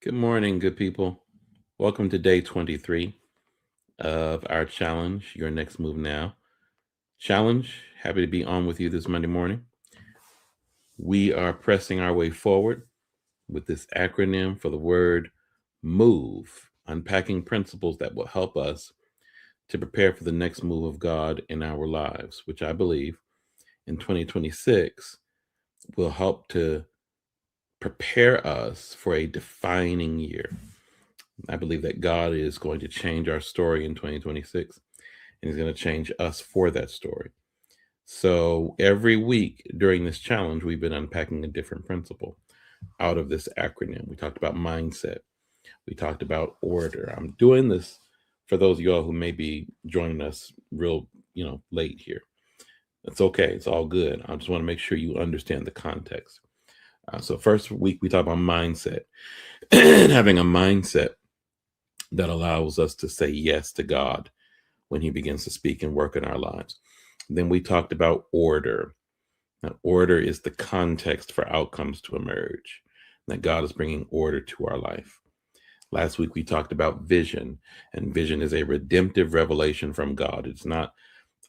Good morning, good people. Welcome to day 23 of our challenge, Your Next Move Now challenge. Happy to be on with you this Monday morning. We are pressing our way forward with this acronym for the word MOVE, unpacking principles that will help us to prepare for the next move of God in our lives, which I believe in 2026 will help to prepare us for a defining year. I believe that God is going to change our story in 2026, and He's going to change us for that story. So every week during this challenge, we've been unpacking a different principle out of this acronym. We talked about mindset, we talked about order. I'm doing this for those of y'all who may be joining us real, late here. It's okay. It's all good. I just want to make sure you understand the context. So first week we talked about mindset and having a mindset that allows us to say yes to God when He begins to speak and work in our lives. Then we talked about order. Now, order is the context for outcomes to emerge, that God is bringing order to our life. Last week we talked about vision, and vision is a redemptive revelation from God. It's not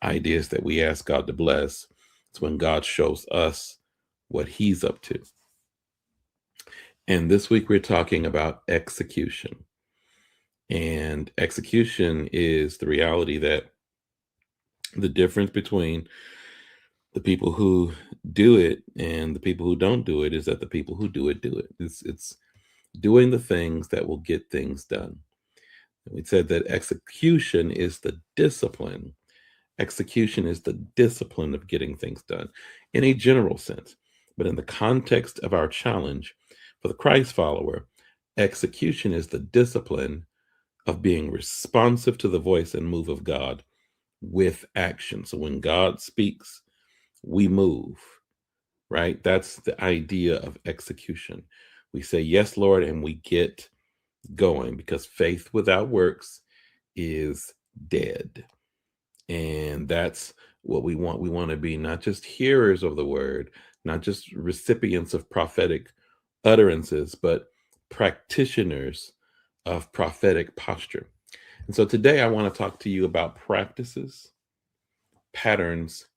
ideas that we ask God to bless, it's when God shows us what He's up to. And this week we're talking about execution. And execution is the reality that the difference between the people who do it and the people who don't do it is that the people who do it do it. It's doing the things that will get things done. And we said that execution is the discipline. Execution is the discipline of getting things done in a general sense. But in the context of our challenge for the Christ follower, execution is the discipline of being responsive to the voice and move of God with action. So when God speaks, we move, right? That's the idea of execution. We say, yes, Lord, and we get going because faith without works is dead. And that's what we want. We want to be not just hearers of the word, not just recipients of prophetic utterances, but practitioners of prophetic posture. And so today I want to talk to you about practices, patterns,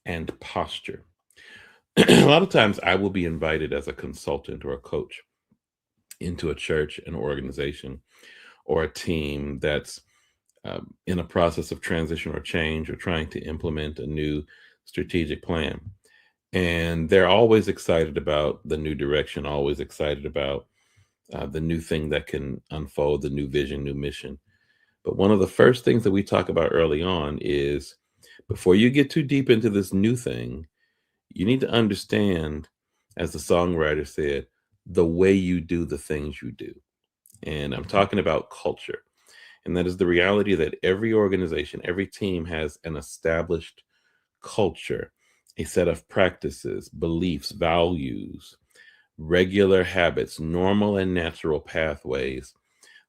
and posture. A lot of times I will be invited as a consultant or a coach into a church, an organization, or a team that's in a process of transition or change or trying to implement a new strategic plan. And they're always excited about the new direction, always excited about the new thing that can unfold, the new vision, new mission. But one of the first things that we talk about early on is before you get too deep into this new thing, you need to understand, as the songwriter said, the way you do the things you do. And I'm talking about culture. And that is the reality that every organization, every team has an established culture, a set of practices, beliefs, values, regular habits, normal and natural pathways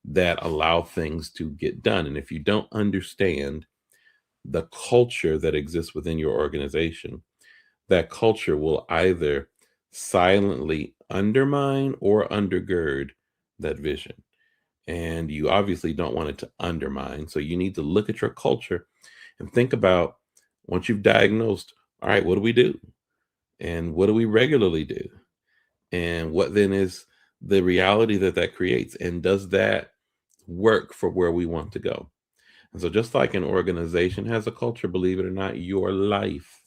that allow things to get done. And if you don't understand the culture that exists within your organization, that culture will either silently undermine or undergird that vision. And you obviously don't want it to undermine. So you need to look at your culture and think about, once you've diagnosed, all right, what do we do? And what do we regularly do? And what then is the reality that that creates? And does that work for where we want to go? And so, just like an organization has a culture, believe it or not, your life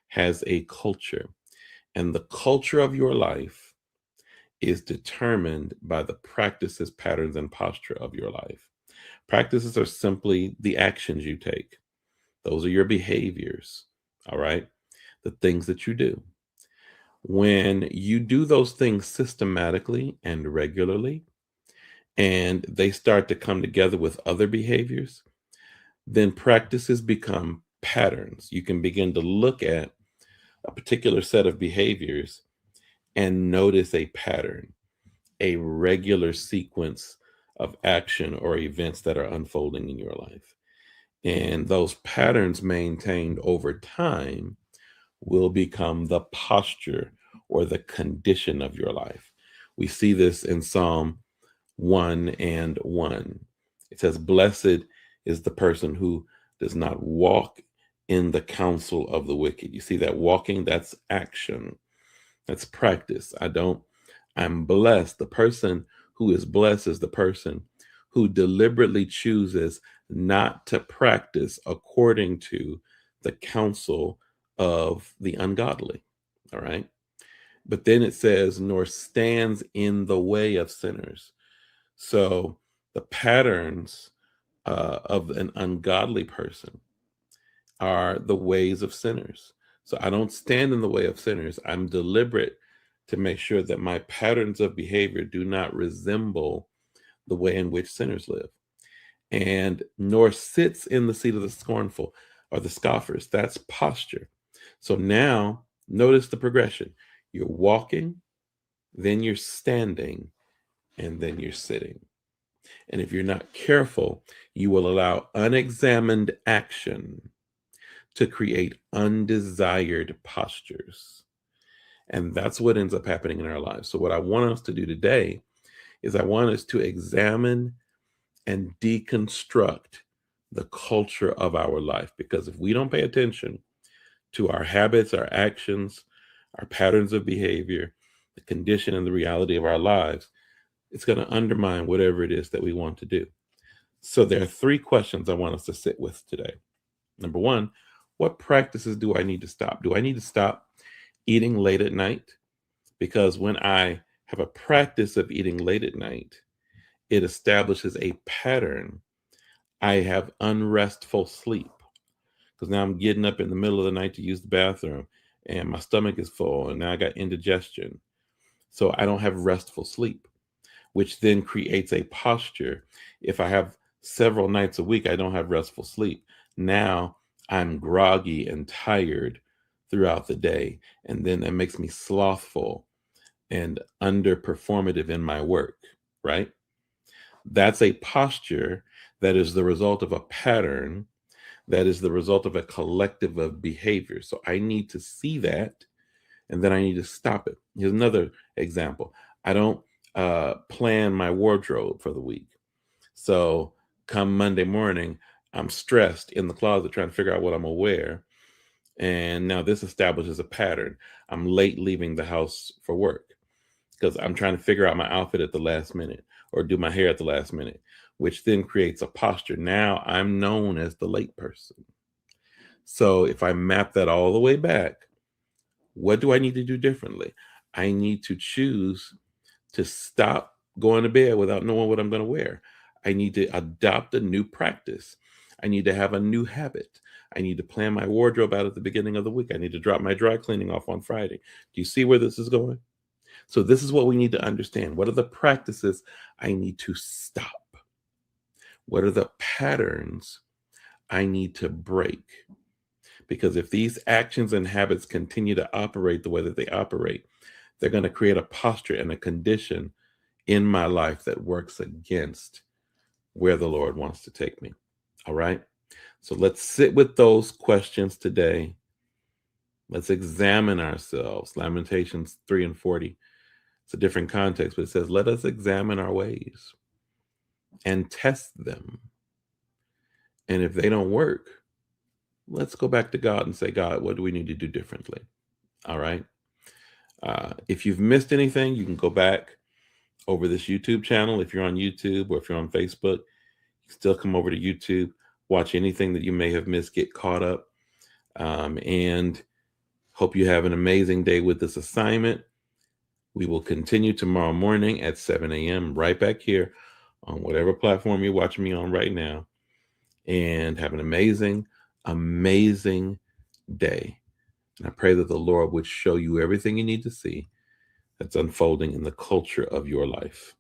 has a culture. And the culture of your life is determined by the practices, patterns, and posture of your life. Practices are simply the actions you take, those are your behaviors, all right? The things that you do. When you do those things systematically and regularly, and they start to come together with other behaviors, then practices become patterns. You can begin to look at a particular set of behaviors and notice a pattern, a regular sequence of action or events that are unfolding in your life. And those patterns maintained over time will become the posture or the condition of your life. We see this in Psalm 1 and 1. It says, blessed is the person who does not walk in the counsel of the wicked. You see that walking, that's action. That's practice. I'm blessed. The person who is blessed is the person who deliberately chooses not to practice according to the counsel of the ungodly. All right. But then it says, nor stands in the way of sinners. So the patterns of an ungodly person are the ways of sinners. So I don't stand in the way of sinners. I'm deliberate to make sure that my patterns of behavior do not resemble the way in which sinners live. And nor sits in the seat of the scornful or the scoffers. That's posture. So now notice the progression. You're walking, then you're standing, and then you're sitting. And if you're not careful, you will allow unexamined action to create undesired postures. And that's what ends up happening in our lives. So what I want us to do today is I want us to examine and deconstruct the culture of our life. Because if we don't pay attention to our habits, our actions, our patterns of behavior, the condition and the reality of our lives, it's going to undermine whatever it is that we want to do. So there are 3 questions I want us to sit with today. Number 1, what practices do I need to stop? Do I need to stop eating late at night? Because when I have a practice of eating late at night, it establishes a pattern. I have unrestful sleep because now I'm getting up in the middle of the night to use the bathroom and my stomach is full and now I got indigestion. So I don't have restful sleep, which then creates a posture. If I have several nights a week, I don't have restful sleep. Now I'm groggy and tired throughout the day. And then that makes me slothful and underperformative in my work, right? That's a posture that is the result of a pattern, that is the result of a collective of behavior. So I need to see that, and then I need to stop it. Here's another example. I don't plan my wardrobe for the week. So come Monday morning, I'm stressed in the closet trying to figure out what I'm gonna wear. And now this establishes a pattern. I'm late leaving the house for work because I'm trying to figure out my outfit at the last minute or do my hair at the last minute, which then creates a posture. Now I'm known as the late person. So if I map that all the way back, what do I need to do differently? I need to choose to stop going to bed without knowing what I'm going to wear. I need to adopt a new practice. I need to have a new habit. I need to plan my wardrobe out at the beginning of the week. I need to drop my dry cleaning off on Friday. Do you see where this is going? So this is what we need to understand. What are the practices I need to stop? What are the patterns I need to break? Because if these actions and habits continue to operate the way that they operate, they're going to create a posture and a condition in my life that works against where the Lord wants to take me. All right. So let's sit with those questions today. Let's examine ourselves. Lamentations 3:40. It's a different context, but it says, let us examine our ways and test them. And if they don't work, let's go back to God and say, God, what do we need to do differently? All right. If you've missed anything, you can go back over this YouTube channel. If you're on YouTube or if you're on Facebook, you can still come over to YouTube, watch anything that you may have missed, get caught up. And hope you have an amazing day with this assignment. We will continue tomorrow morning at 7 a.m. right back here on whatever platform you're watching me on right now. And have an amazing, amazing day. And I pray that the Lord would show you everything you need to see that's unfolding in the culture of your life.